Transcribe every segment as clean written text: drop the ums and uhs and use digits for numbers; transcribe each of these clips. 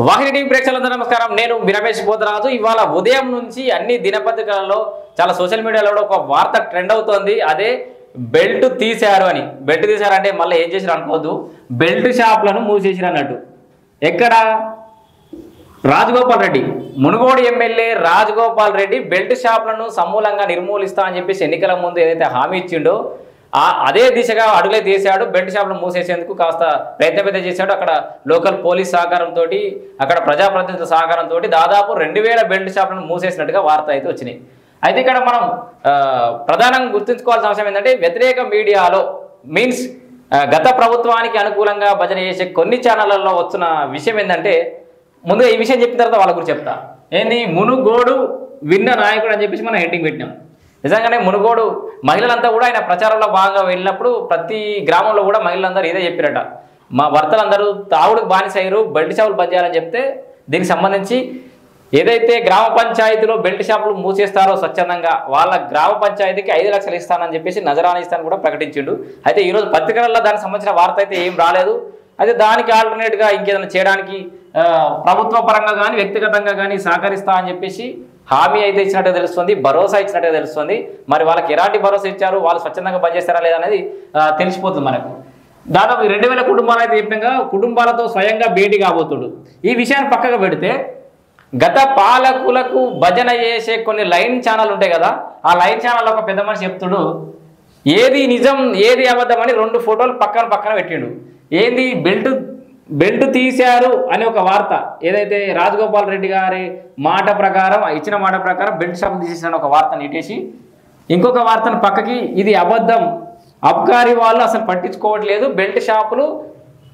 వాహిని TV ప్రేక్షకులందరూ నమస్కారం. నేను రమేష్ పోతరాజు. ఇవాళ ఉదయం నుంచి అన్ని దినపత్రికలలో చాలా సోషల్ మీడియాలో కూడా ఒక వార్త ట్రెండ్ అవుతోంది. అదే బెల్ట్ తీశారు అని. బెల్ట్ తీశారంటే మళ్ళీ ఏం చేశారు అనుకోవద్దు, బెల్ట్ షాప్లను మూసేసారు అన్నట్టు. ఎక్కడ? రాజగోపాల్ రెడ్డి, మునుగోడు ఎమ్మెల్యే రాజగోపాల్ రెడ్డి బెల్ట్ షాప్లను సమూలంగా నిర్మూలిస్తా అని చెప్పేసి ఎన్నికల ముందు ఏదైతే హామీ ఇచ్చిండో అదే దిశగా అడుగులే తీశాడు. బెల్ట్ షాప్లను మూసేసేందుకు కాస్త ప్రయత్నం చేశాడు. అక్కడ లోకల్ పోలీస్ సహకారంతో, అక్కడ ప్రజాప్రతినిధుల సహకారంతో దాదాపు 2000 బెల్ట్ షాప్లను మూసేసినట్టుగా వార్త అయితే వచ్చినాయి. అయితే ఇక్కడ మనం ప్రధానంగా గుర్తుంచుకోవాల్సిన అవసరం ఏంటంటే, వ్యతిరేక మీడియాలో మీన్స్ గత ప్రభుత్వానికి అనుకూలంగా భజన చేసే కొన్ని ఛానళ్లలో వచ్చిన విషయం ఏంటంటే, ముందుగా ఈ విషయం చెప్పిన తర్వాత వాళ్ళ గురించి చెప్తా. ఏంది, మునుగోడు విన్న నాయకుడు అని చెప్పేసి మనం హెడ్డింగ్ పెట్టినాం. నిజంగానే మునుగోడు మహిళలంతా కూడా ఆయన ప్రచారంలో భాగంగా వెళ్ళినప్పుడు ప్రతి గ్రామంలో కూడా మహిళలందరూ ఇదే చెప్పారట, మా భర్తలందరూ తాగుడుకు బానిసయ్యారు, బెల్ట్ షాపులు బంద్ చేయాలని చెప్తే దీనికి సంబంధించి ఏదైతే గ్రామ పంచాయతీలో బెల్ట్ షాపులు మూసేస్తారో స్వచ్ఛందంగా వాళ్ళ గ్రామ పంచాయతీకి 5 లక్షలు ఇస్తానని చెప్పేసి నజరానా ఇస్తానని కూడా ప్రకటించిండు. అయితే ఈరోజు పత్రికలలో దానికి సంబంధించిన వార్త అయితే ఏం రాలేదు. అయితే దానికి ఆల్టర్నేట్గా ఇంకేదైనా చేయడానికి ప్రభుత్వ పరంగా కానీ వ్యక్తిగతంగా కానీ సహకరిస్తా అని చెప్పేసి హామీ అయితే ఇచ్చినట్టుగా తెలుస్తుంది, భరోసా ఇచ్చినట్టుగా తెలుస్తుంది. మరి వాళ్ళకి ఎలాంటి భరోసా ఇచ్చారు, వాళ్ళు స్వచ్ఛందంగా బంద్ చేస్తారా లేదా అనేది తెలిసిపోతుంది మనకు. దాదాపు 2000 కుటుంబాలు అయితే చెప్పినాక కుటుంబాలతో స్వయంగా భేటీ కాబోతుడు. ఈ విషయాన్ని పక్కగా పెడితే గత పాలకులకు భజన చేసే కొన్ని లైన్ ఛానల్ ఉంటాయి కదా, ఆ లైన్ ఛానల్ ఒక పెద్ద మనిషి చెప్తుడు, ఏది నిజం ఏది అబద్ధం అని 2 ఫోటోలు పక్కన పెట్టిండు. ఏంది, బెల్ట్ తీశారు అనే ఒక వార్త, ఏదైతే రాజగోపాల్ రెడ్డి గారి మాట ప్రకారం ఇచ్చిన మాట ప్రకారం బెల్ట్ షాపులు తీసేసిన ఒక వార్తను ఇటేసి ఇంకొక వార్తను పక్కకి, ఇది అబద్ధం, అబ్కారీ వాళ్ళు అసలు పట్టించుకోవట్లేదు, బెల్ట్ షాపులు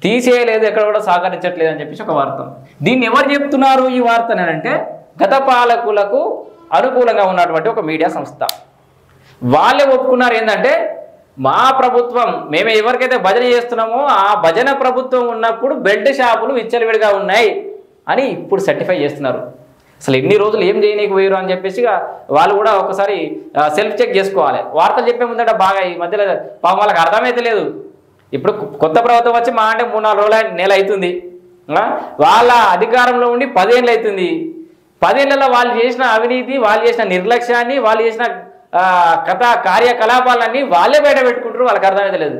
తీసేయలేదు, ఎక్కడ కూడా సహకరించట్లేదు అని చెప్పేసి ఒక వార్త. దీన్ని ఎవరు చెప్తున్నారు ఈ వార్తని అంటే, గత పాలకులకు అనుకూలంగా ఉన్నటువంటి ఒక మీడియా సంస్థ. వాళ్ళే ఒప్పుకున్నారు ఏంటంటే, మా ప్రభుత్వం మేము ఎవరికైతే భజన చేస్తున్నామో ఆ భజన ప్రభుత్వం ఉన్నప్పుడు బెల్ట్ షాపులు విచ్చలవిడిగా ఉన్నాయి అని ఇప్పుడు సర్టిఫై చేస్తున్నారు. అసలు ఎన్ని రోజులు ఏం చేయనీకపోయారు అని చెప్పేసి వాళ్ళు కూడా ఒకసారి సెల్ఫ్ చెక్ చేసుకోవాలి. వార్తలు చెప్పే ముందట బాగా ఈ మధ్యలో పాపం వాళ్ళకి అర్థమైతే లేదు. ఇప్పుడు కొత్త ప్రభుత్వం వచ్చి మా అంటే 3-4 నెల అవుతుంది. వాళ్ళ అధికారంలో ఉండి 10 ఏళ్ళు అవుతుంది. 10 ఏళ్లలో వాళ్ళు చేసిన అవినీతి, వాళ్ళు చేసిన నిర్లక్ష్యాన్ని, వాళ్ళు చేసిన కార్యకలాపాలన్నీ వాళ్ళే బయట పెట్టుకుంటారు. వాళ్ళకి అర్థమైతే లేదు.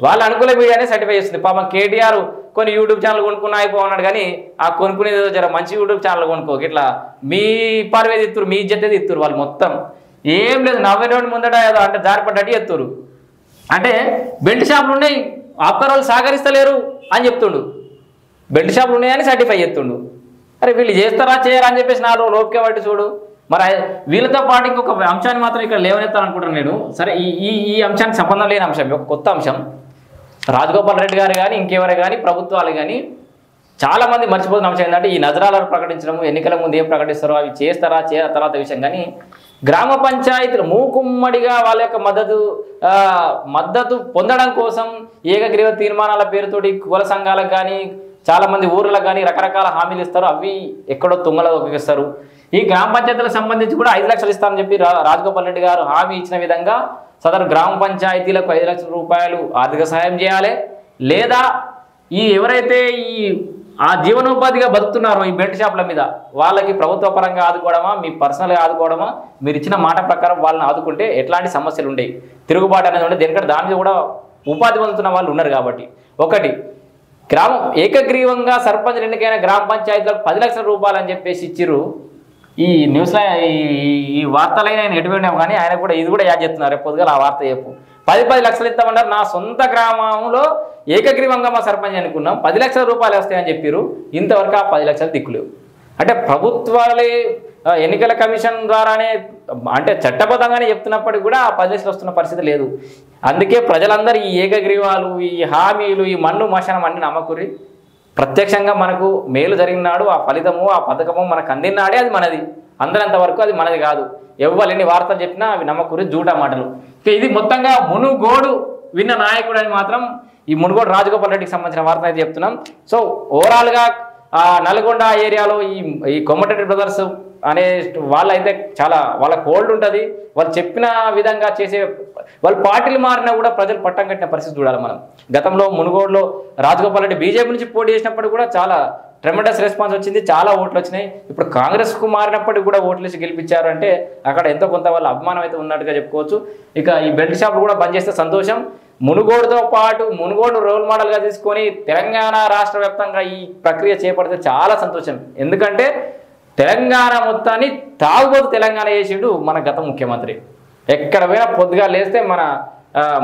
వాళ్ళ అనుకూల మీడియానే సర్టిఫై చేస్తుంది. పాపం కేటీఆర్ కొన్ని యూట్యూబ్ ఛానల్ కొనుక్కున్నా అయిపోన్నాడు, కానీ ఆ కొనుక్కునేది జర మంచి యూట్యూబ్ ఛానల్ కొనుక్కోక, ఇట్లా మీ పర్వేది ఇత్తురు, మీ ఇజ్జతేది ఇత్తురు. వాళ్ళు మొత్తం ఏం లేదు, 90 ముందట ఏదో అంటే జారిపడ్డట్టు ఎత్తురు. అంటే బెల్ట్ షాపులు ఉన్నాయి, ఆప్కారాలు సహకరిస్తలేరు అని చెప్తుండు. బెల్ట్ షాపులు ఉన్నాయని సర్టిఫై చేస్తుండు. అరే వీళ్ళు చేస్తారా చేయరా అని చెప్పేసి 4 రోజులు ఓపిక పట్టి చూడు. మరి వీళ్ళతో పాటు ఇంకొక అంశాన్ని మాత్రం ఇక్కడ లేవనెత్తాలనుకుంటున్నాను నేను. సరే, ఈ అంశానికి సంబంధం లేని అంశం, ఒక కొత్త అంశం. రాజగోపాల్ రెడ్డి గారు కానీ ఇంకెవరు కానీ ప్రభుత్వాలు కానీ చాలామంది మర్చిపోతున్న అంశం ఏంటంటే, ఈ నజరాలను ప్రకటించడం, ఎన్నికల ముందు ఏం ప్రకటిస్తారో అవి చేస్తారా చేయరా తర్వాత విషయం. కానీ గ్రామ పంచాయతీలు మూకుమ్మడిగా వాళ్ళ యొక్క మద్దతు పొందడం కోసం ఏకగ్రీవ తీర్మానాల పేరుతోటి కుల సంఘాలకు కానీ చాలామంది ఊర్లకు కానీ రకరకాల హామీలు ఇస్తారు. అవి ఎక్కడో తుంగలో ఉపయోగిస్తారు. ఈ గ్రామ పంచాయతీలకు సంబంధించి కూడా 5 లక్షలు ఇస్తామని చెప్పి రాజగోపాల్ రెడ్డి గారు హామీ ఇచ్చిన విధంగా సదరు గ్రామ పంచాయతీలకు 5 లక్షల రూపాయలు ఆర్థిక సహాయం చేయాలి. లేదా ఎవరైతే ఆ జీవనోపాధిగా బతుకుతున్నారో ఈ బెల్ట్ షాపుల మీద, వాళ్ళకి ప్రభుత్వ పరంగా ఆదుకోవడమా, మీ పర్సనల్గా ఆదుకోవడమా, మీరు ఇచ్చిన మాట ప్రకారం వాళ్ళని ఆదుకుంటే ఎట్లాంటి సమస్యలు ఉండేవి, తిరుగుబాటు అనేది ఉండే, దేనికంటే దాని మీద కూడా ఉపాధి పొందుతున్న వాళ్ళు ఉన్నారు. కాబట్టి ఒకటి, గ్రామం ఏకగ్రీవంగా సర్పంచ్ ఎన్నికైన గ్రామ పంచాయతీలకు 10 లక్షల రూపాయలు అని చెప్పేసి ఇచ్చిర్రు. ఈ న్యూస్లో ఈ వార్తలైన ఆయన ఎటువైనాం, కానీ ఆయన కూడా ఇది కూడా యాడ్ చేస్తున్నారు. రేపు పొద్దుగా ఆ వార్త చెప్పు 10 లక్షలు ఇస్తామన్నారు. నా సొంత గ్రామంలో ఏకగ్రీవంగా మా సర్పంచ్ అనుకున్నాం, 10 లక్షల రూపాయలు వస్తాయని చెప్పారు. ఇంతవరకు ఆ 10 లక్షలు దిక్కులేవు. అంటే ప్రభుత్వాలే ఎన్నికల కమిషన్ ద్వారానే అంటే చట్టబద్ధంగానే చెప్తున్నప్పటికీ కూడా ఆ 10 లక్షలు వస్తున్న పరిస్థితి లేదు. అందుకే ప్రజలందరూ ఈ ఏకగ్రీవాలు, ఈ హామీలు, ఈ మన్ను మశానం అన్ని నమ్మకురి. ప్రత్యక్షంగా మనకు మేలు జరిగినాడు ఆ ఫలితము, ఆ పథకము మనకు అందినాడే అది మనది. అందరంత వరకు అది మనది కాదు. ఎవ్వరు వార్తలు చెప్పినా అవి నమ్మకూరి జూటా మాటలు. ఇది మొత్తంగా మునుగోడు విన్న నాయకుడు అని మాత్రం ఈ మునుగోడు రాజగోపాల్ రెడ్డికి సంబంధించిన వార్త అయితే చెప్తున్నాం. సో ఓవరాల్గా నల్గొండ ఏరియాలో ఈ కొమ్మటిరెడ్డి బ్రదర్స్ అనే వాళ్ళైతే చాలా వాళ్ళకి హోల్డ్ ఉంటుంది. వాళ్ళు చెప్పిన విధంగా చేసే, వాళ్ళు పార్టీలు మారినా కూడా ప్రజలు పట్టం కట్టిన పరిస్థితి చూడాలి మనం. గతంలో మునుగోడులో రాజగోపాల్ రెడ్డి బీజేపీ నుంచి పోటీ చేసినప్పుడు కూడా చాలా ట్రెమెండస్ రెస్పాన్స్ వచ్చింది, చాలా ఓట్లు వచ్చినాయి. ఇప్పుడు కాంగ్రెస్కు మారినప్పటికీ కూడా ఓట్లు వేసి గెలిపించారు అంటే అక్కడ ఎంతో కొంత వాళ్ళ అభిమానం అయితే ఉన్నట్టుగా చెప్పుకోవచ్చు. ఇక ఈ బెల్ట్ షాపులు కూడా బంద్ చేస్తే సంతోషం. మునుగోడుతో పాటు మునుగోడు రోల్ మోడల్గా తీసుకొని తెలంగాణ రాష్ట్ర వ్యాప్తంగా ఈ ప్రక్రియ చేపడితే చాలా సంతోషం. ఎందుకంటే తెలంగాణ మొత్తాన్ని తాగుబోతు తెలంగాణ చేసిండు మన గత ముఖ్యమంత్రి. ఎక్కడ పోయినా పొద్దుగా లేస్తే మన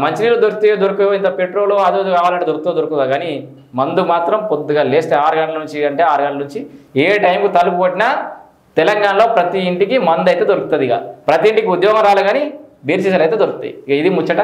మంచినీళ్ళు దొరుకుతాయో ఇంత పెట్రోలు అదో కావాలంటే దొరుకుతుందో కానీ మందు మాత్రం పొద్దుగా లేస్తే 6 గంటల నుంచి అంటే 6 గంటల నుంచి ఏ టైంకు తలుపు కొట్టినా తెలంగాణలో ప్రతి ఇంటికి మందు అయితే దొరుకుతుంది. ఇక ప్రతి ఇంటికి ఉద్యోగం రాలే కానీ బీర్ సీసాలు అయితే దొరుకుతాయి. ఇక ఇది ముచ్చట.